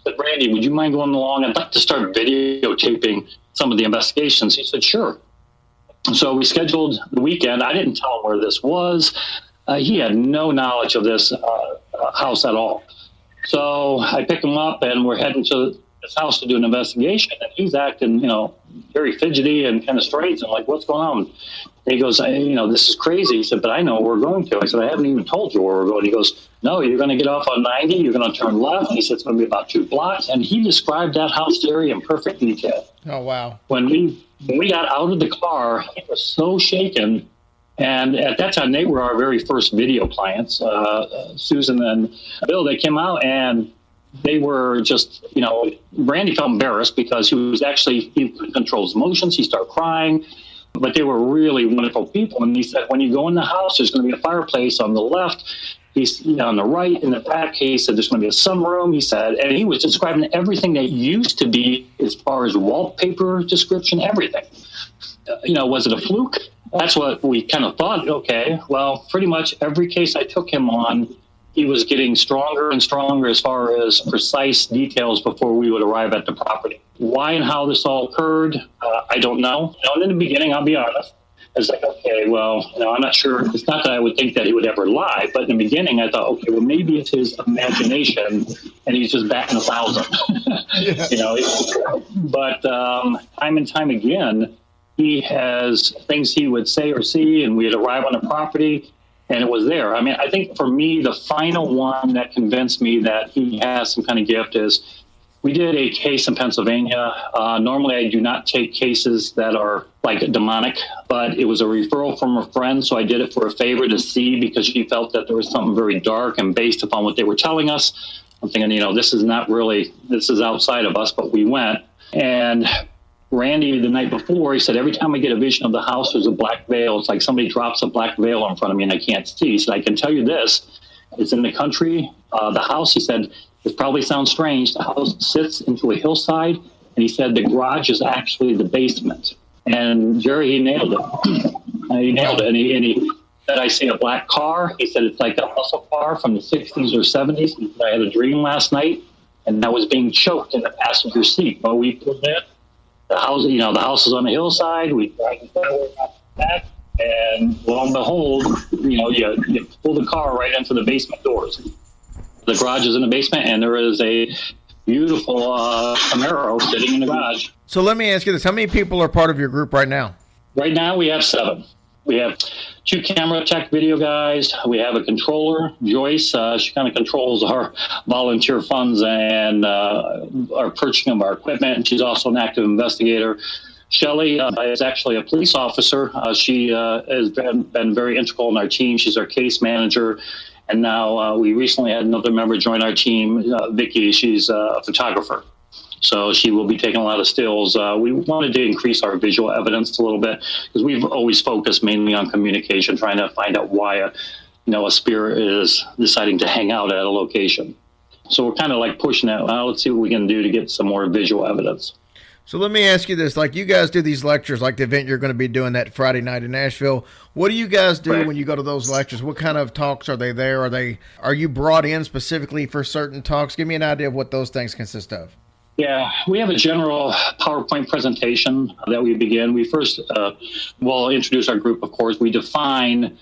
said, Randy, would you mind going along? I'd like to start videotaping some of the investigations. He said, sure. So we scheduled the weekend. I didn't tell him where this was. He had no knowledge of this house at all. So I picked him up, and we're heading to this house to do an investigation, and he's acting, very fidgety and kind of strange. I'm like, what's going on? And he goes, this is crazy. He said, but I know where we're going to. I said, I haven't even told you where we're going. He goes, no, you're going to get off on 90. You're going to turn left. He said, it's going to be about 2 blocks. And he described that house area in perfect detail. Oh, wow. When we got out of the car, he was so shaken. And at that time, they were our very first video clients. Susan and Bill, they came out and they were just, Randy felt embarrassed because he couldn't control his emotions. He started crying, but they were really wonderful people. And he said, when you go in the house, there's going to be a fireplace on the left. He's on the right in the back. He said, there's going to be a sunroom. He said, and he was describing everything that used to be as far as wallpaper description, everything. Was it a fluke? That's what we kind of thought. Okay, well, pretty much every case I took him on, he was getting stronger and stronger as far as precise details before we would arrive at the property. Why and how this all occurred, I don't know. And in the beginning, I'll be honest, I was like, okay, well, I'm not sure. It's not that I would think that he would ever lie, but in the beginning, I thought, okay, well, maybe it's his imagination, and he's just batting 1,000. But time and time again, he has things he would say or see, and we'd arrive on a property, and it was there. I mean, I think for me, the final one that convinced me that he has some kind of gift is we did a case in Pennsylvania. Normally, I do not take cases that are like demonic, but it was a referral from a friend, so I did it for a favor to see because she felt that there was something very dark, and based upon what they were telling us, I'm thinking, this is outside of us, but we went. And Randy, the night before, he said, every time I get a vision of the house, there's a black veil. It's like somebody drops a black veil in front of me and I can't see. He said, I can tell you this. It's in the country. The house, he said, it probably sounds strange. The house sits into a hillside. And he said the garage is actually the basement. And Jerry, he nailed it. He nailed it. And he said, I see a black car. He said, it's like a muscle car from the 60s or 70s. He said, I had a dream last night, and I was being choked in the passenger seat. Well, we put that. The house is on the hillside. We drive the back, and lo and behold, you pull the car right into the basement doors. The garage is in the basement, and there is a beautiful Camaro sitting in the garage. So let me ask you this. How many people are part of your group right now? Right now, we have 7. We have 2 camera tech video guys. We have a controller, Joyce. She kind of controls our volunteer funds and our purchasing of our equipment. And she's also an active investigator. Shelly is actually a police officer. She has been very integral in our team. She's our case manager. And now we recently had another member join our team, Vicky. She's a photographer. So she will be taking a lot of stills. We wanted to increase our visual evidence a little bit because we've always focused mainly on communication, trying to find out why a spirit is deciding to hang out at a location. So we're kind of like pushing that. Well, let's see what we can do to get some more visual evidence. So let me ask you this. Like you guys do these lectures, like the event you're going to be doing that Friday night in Nashville. What do you guys do when you go to those lectures? What kind of talks are they there? Are you brought in specifically for certain talks? Give me an idea of what those things consist of. Yeah, we have a general PowerPoint presentation that we begin. We first will introduce our group, of course. We define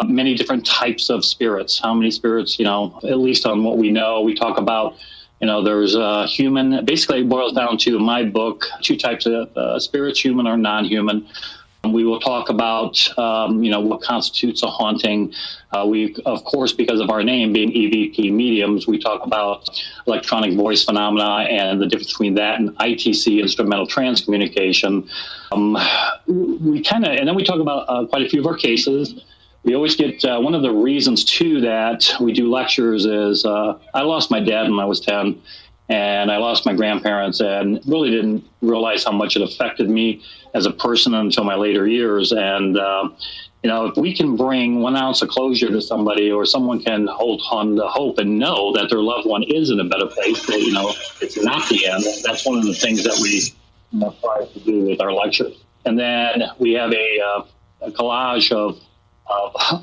many different types of spirits. How many spirits, at least on what we know. We talk about, there's human. Basically, it boils down to, in my book, 2 types of spirits, human or non-human. We will talk about, what constitutes a haunting. We, of course, because of our name being EVP mediums, we talk about electronic voice phenomena and the difference between that and ITC, instrumental trance communication. And then we talk about quite a few of our cases. We always get, one of the reasons, too, that we do lectures is I lost my dad when I was 10. And I lost my grandparents and really didn't realize how much it affected me as a person until my later years. And, if we can bring 1 ounce of closure to somebody, or someone can hold on to hope and know that their loved one is in a better place, that, it's not the end. That's one of the things that we try to do with our lectures. And then we have a collage of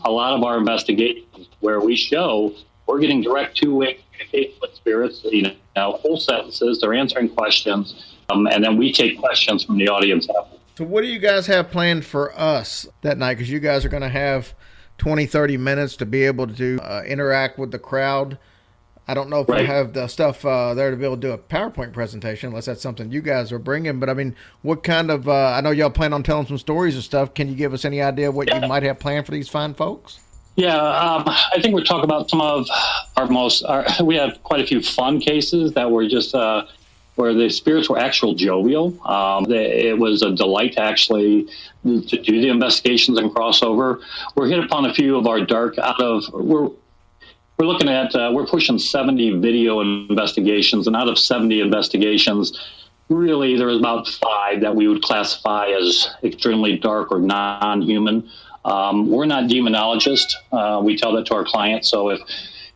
a lot of our investigations where we show we're getting direct two-way communication with spirits, full sentences, they're answering questions, and then we take questions from the audience after. So what do you guys have planned for us that night? Because you guys are going to have 20, 30 minutes to be able to interact with the crowd. I don't know if Right. we'll have the stuff there to be able to do a PowerPoint presentation, unless that's something you guys are bringing. But I mean, what kind of? I know y'all plan on telling some stories and stuff. Can you give us any idea what you might have planned for these fine folks? Yeah, I think we're talking about some of we have quite a few fun cases that were just where the spirits were actual jovial. It was a delight to actually to do the investigations and crossover. We're hit upon a few of our dark we're looking at, we're pushing 70 video investigations, and out of 70 investigations, really there was about 5 that we would classify as extremely dark or non-human. We're not demonologists. We tell that to our clients. So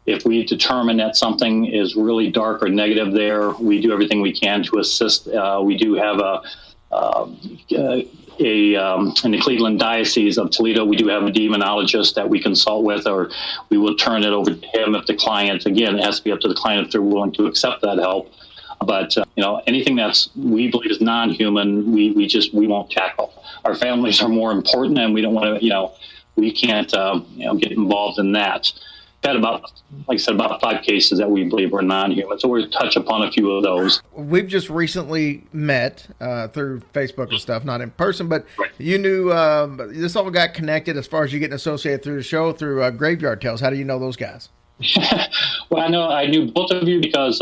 if we determine that something is really dark or negative there, we do everything we can to assist. We do have in the Cleveland Diocese of Toledo, we do have a demonologist that we consult with, or we will turn it over to him if the client, again, it has to be up to the client if they're willing to accept that help. But, anything that's we believe is non-human, we won't tackle. Our families are more important, and we don't want to, we can't, get involved in that. Had about 5 cases that we believe were non-human. So we'll touch upon a few of those. We've just recently met through Facebook and stuff, not in person, but Right. you knew this all got connected as far as you getting associated through the show through Graveyard Tales. How do you know those guys? Well, I knew both of you because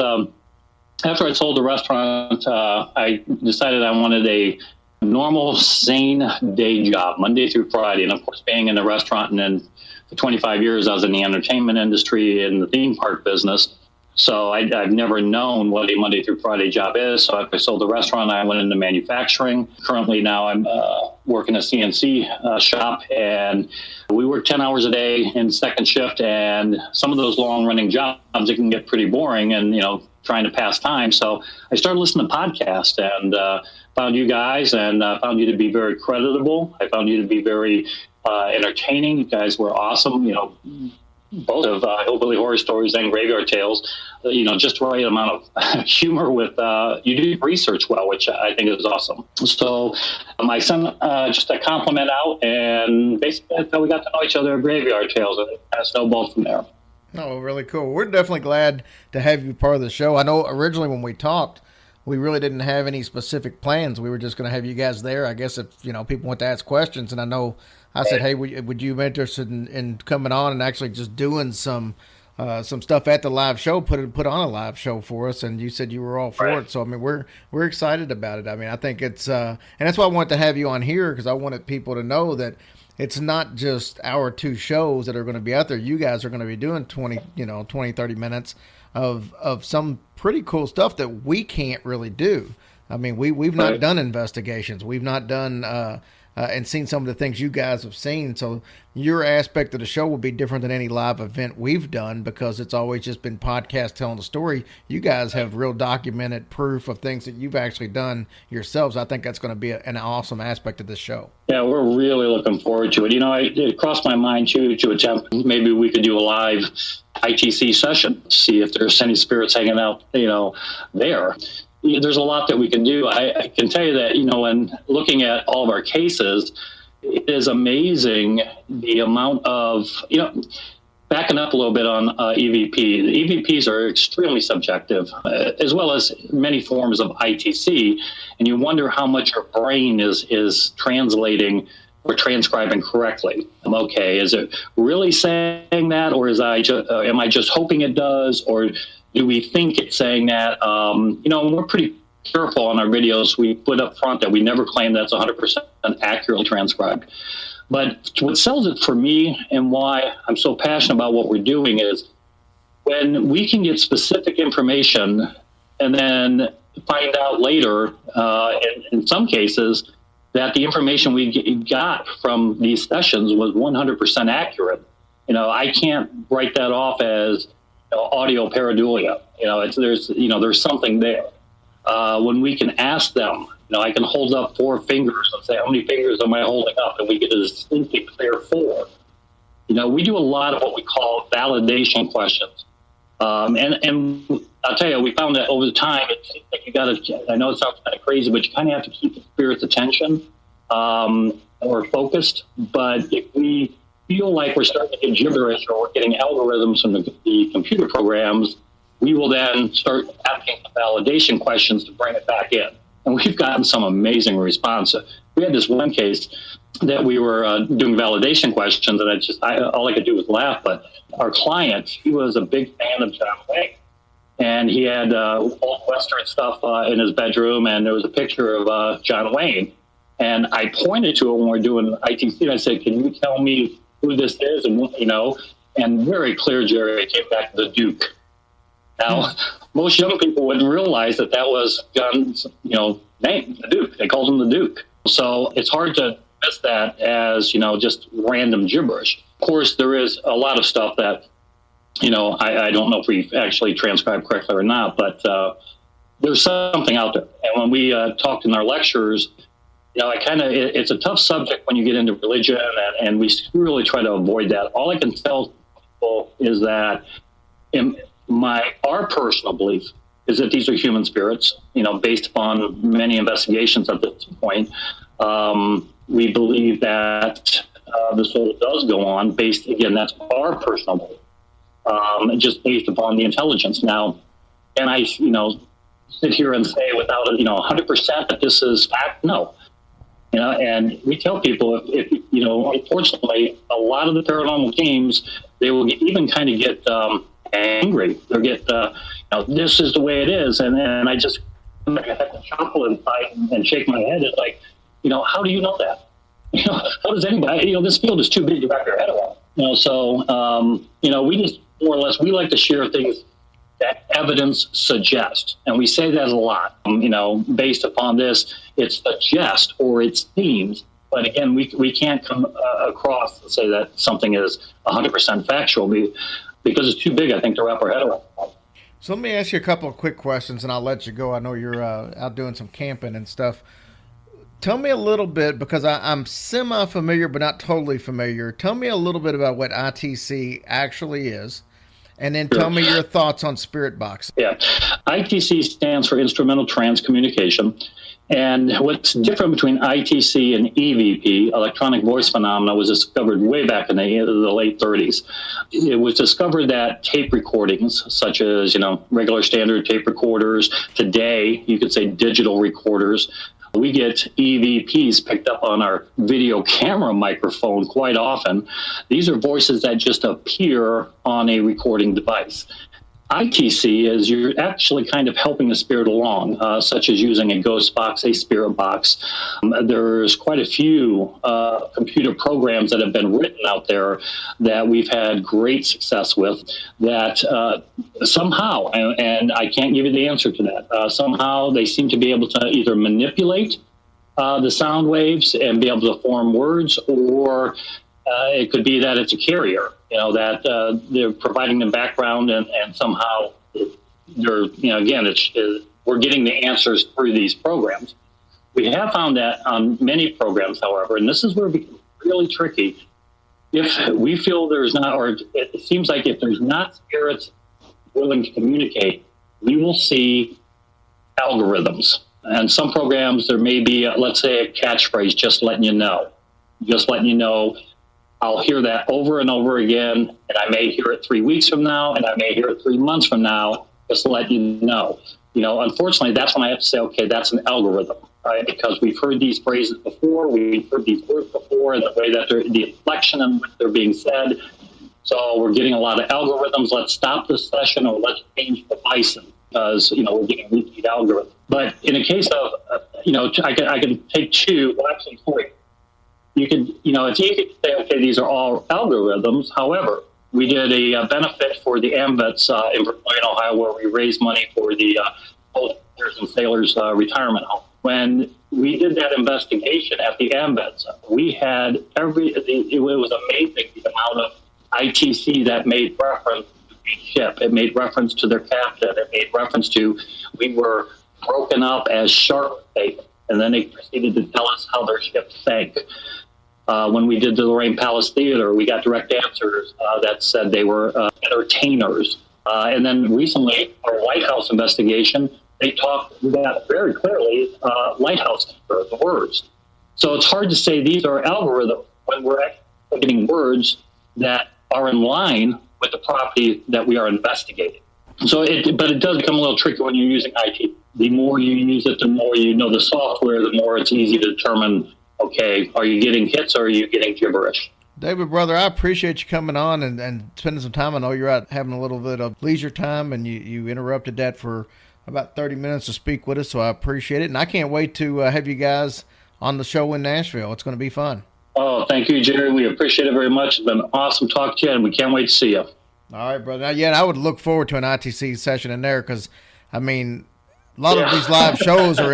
after I sold the restaurant, I decided I wanted a normal, sane day job, Monday through Friday. And of course, being in the restaurant, and then for 25 years, I was in the entertainment industry and the theme park business. So I've never known what a Monday through Friday job is. So after I sold the restaurant, I went into manufacturing. Currently now I'm working a CNC shop, and we work 10 hours a day in second shift. And some of those long running jobs, it can get pretty boring and, trying to pass time. So I started listening to podcasts and found you guys, and found you to be very creditable. I found you to be very entertaining. You guys were awesome. Both of Hillbilly Horror Stories and Graveyard Tales, just the right amount of humor with, you do research well, which I think is awesome. So I sent just a compliment out, and basically that's how we got to know each other at Graveyard Tales, and it kind of snowballed from there. Oh, really cool. We're definitely glad to have you part of the show. I know originally when we talked, we really didn't have any specific plans. We were just going to have you guys there. I guess if, people want to ask questions, and I know I said, hey, would you be interested in coming on and actually just doing some stuff at the live show, put on a live show for us, and you said you were all for it. So I mean, we're excited about it. I mean, I think it's and that's why I wanted to have you on here, because I wanted people to know that it's not just our 2 shows that are going to be out there. You guys are going to be doing 20, 30 minutes of some pretty cool stuff that we can't really do. I mean, we've not done investigations. We've not done and seen some of the things you guys have seen. So your aspect of the show will be different than any live event we've done, because it's always just been podcast telling the story. You guys have real documented proof of things that you've actually done yourselves. I think that's going to be an awesome aspect of this show. Yeah, we're really looking forward to it. It crossed my mind too to attempt, maybe we could do a live ITC session, see if there's any spirits hanging out, there. There's a lot that we can do. I can tell you that, when looking at all of our cases, it is amazing the amount of, backing up a little bit on EVP. The EVPs are extremely subjective, as well as many forms of ITC, and you wonder how much your brain is translating or transcribing correctly. Okay, is it really saying that, or am I just hoping it does, or do we think it's saying that? We're pretty careful on our videos. We put up front that we never claim that's 100% accurately transcribed. But what sells it for me, and why I'm so passionate about what we're doing, is when we can get specific information and then find out later, in some cases, that the information we got from these sessions was 100% accurate. I can't write that off as audio pareidolia. There's something there. When we can ask them, I can hold up 4 fingers and say, how many fingers am I holding up? And we get a distinctly clear 4. We do a lot of what we call validation questions. And I'll tell you, we found that over the time, I know it sounds kind of crazy, but you kind of have to keep the spirit's attention or focused. But if we feel like we're starting to get gibberish, or we're getting algorithms from the computer programs we will then start asking validation questions to bring it back in. And we've gotten some amazing response. We had this one case that we were doing validation questions, and all I could do was laugh. But our client, he was a big fan of John Wayne, and he had old Western stuff in his bedroom, and there was a picture of John Wayne. And I pointed to him when we were doing ITC, and I said, "Can you tell me who this is?" And very clear, Jerry, it came back to the Duke. Now, most young people wouldn't realize that was John's, name, the Duke. They called him the Duke. So it's hard to miss that as, just random gibberish. Of course, there is a lot of stuff that, I don't know if we've actually transcribed correctly or not, but there's something out there. And when we talked in our lectures, it's a tough subject when you get into religion, and we really try to avoid that. All I can tell people is that our personal belief is that these are human spirits, based upon many investigations at this point. We believe that the soul does go on based, again, that's our personal belief, just based upon the intelligence. Now, and I, sit here and say without 100% that this is fact? No. And we tell people if unfortunately, a lot of the paranormal teams, they will even kind of get angry. They'll get, this is the way it is. And then I have to chuckle inside and shake my head. It's like, how do you know that? How does anybody, this field is too big to wrap your head around. So, we just more or less, we like to share things that evidence suggests. And we say that a lot, based upon this, it suggests or it seems. But again, we can't come across and say that something is 100% factual because it's too big, I think, to wrap our head around. So let me ask you a couple of quick questions, and I'll let you go. I know you're out doing some camping and stuff. Tell me a little bit, because I'm semi-familiar but not totally familiar. Tell me a little bit about what ITC actually is, and then tell me your thoughts on Spirit Box. Yeah. ITC stands for Instrumental Trance Communication. And what's different between ITC and EVP, electronic voice phenomena, was discovered way back in the late 30s. It was discovered that tape recordings, such as, regular standard tape recorders, today, you could say digital recorders, we get EVPs picked up on our video camera microphone quite often. These are voices that just appear on a recording device. ITC is you're actually kind of helping the spirit along, such as using a ghost box, a spirit box. There's quite a few computer programs that have been written out there that we've had great success with that somehow, and I can't give you the answer to that, somehow they seem to be able to either manipulate the sound waves and be able to form words, or it could be that it's a carrier, that they're providing the background and somehow they're, again, we're getting the answers through these programs. We have found that on many programs, however, and this is where it becomes really tricky, if we feel there's not, or it seems like if there's not spirits willing to communicate, we will see algorithms. And some programs, there may be, let's say, a catchphrase, just letting you know. I'll hear that over and over again, and I may hear it 3 weeks from now, and I may hear it 3 months from now, just to let you know. Unfortunately, that's when I have to say, okay, that's an algorithm, right? Because we've heard these phrases before, we've heard these words before, and the way that the inflection in which they're being said. So we're getting a lot of algorithms. Let's stop this session, or let's change the bison, because, we're getting repeat algorithms. But in a case of, I can take two, well, actually three. You can, it's easy to say, okay, these are all algorithms. However, we did a benefit for the AMVETS in Vermillion, Ohio, where we raised money for the soldiers and sailors retirement home. When we did that investigation at the AMVETS, we had it was amazing the amount of ITC that made reference to the ship. It made reference to their captain. It made reference to, we were broken up as shark bait. And then they proceeded to tell us how their ship sank. When we did the Lorraine Palace Theater, we got direct answers that said they were entertainers. And then recently, our lighthouse investigation, they talked about very clearly lighthouse, the words. So it's hard to say these are algorithms when we're actually getting words that are in line with the property that we are investigating. But it does become a little tricky when you're using IT. The more you use it, the more you know the software, the more it's easy to determine, okay, are you getting hits or are you getting gibberish? David, brother, I appreciate you coming on and spending some time. I know you're out having a little bit of leisure time, and you interrupted that for about 30 minutes to speak with us, so I appreciate it. And I can't wait to have you guys on the show in Nashville. It's going to be fun. Oh, thank you, Jerry. We appreciate it very much. It's been awesome talking to you, and we can't wait to see you. All right, brother. Now, yeah, I would look forward to an ITC session in there because, I mean, a lot of these live shows are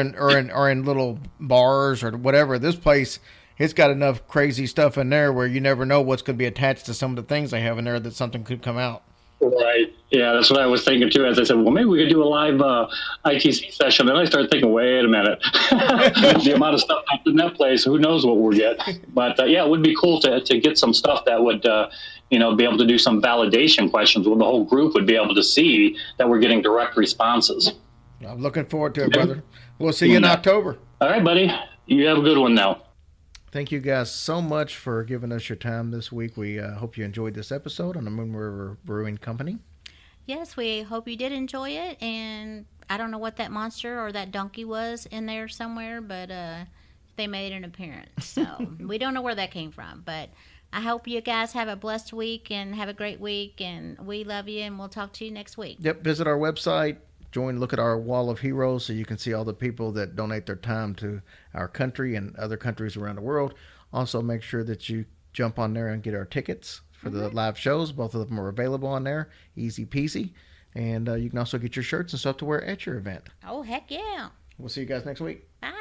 in little bars or whatever. This place, it's got enough crazy stuff in there where you never know what's going to be attached to some of the things they have in there that something could come out. Right. Yeah, that's what I was thinking too. As I said, well, maybe we could do a live ITC session. And I started thinking, wait a minute, the amount of stuff in that place, who knows what we'll get. But yeah, it would be cool to get some stuff that would, be able to do some validation questions where the whole group would be able to see that we're getting direct responses. I'm looking forward to it, brother. We'll see you in October. All right, buddy. You have a good one now. Thank you guys so much for giving us your time this week. We hope you enjoyed this episode on the Moon River Brewing Company. Yes, we hope you did enjoy it. And I don't know what that monster or that donkey was in there somewhere, but they made an appearance. So we don't know where that came from. But I hope you guys have a blessed week and have a great week. And we love you, and we'll talk to you next week. Yep, visit our website. Look at our wall of heroes so you can see all the people that donate their time to our country and other countries around the world. Also, make sure that you jump on there and get our tickets for the live shows. Both of them are available on there. Easy peasy. And you can also get your shirts and stuff to wear at your event. Oh, heck yeah. We'll see you guys next week. Bye.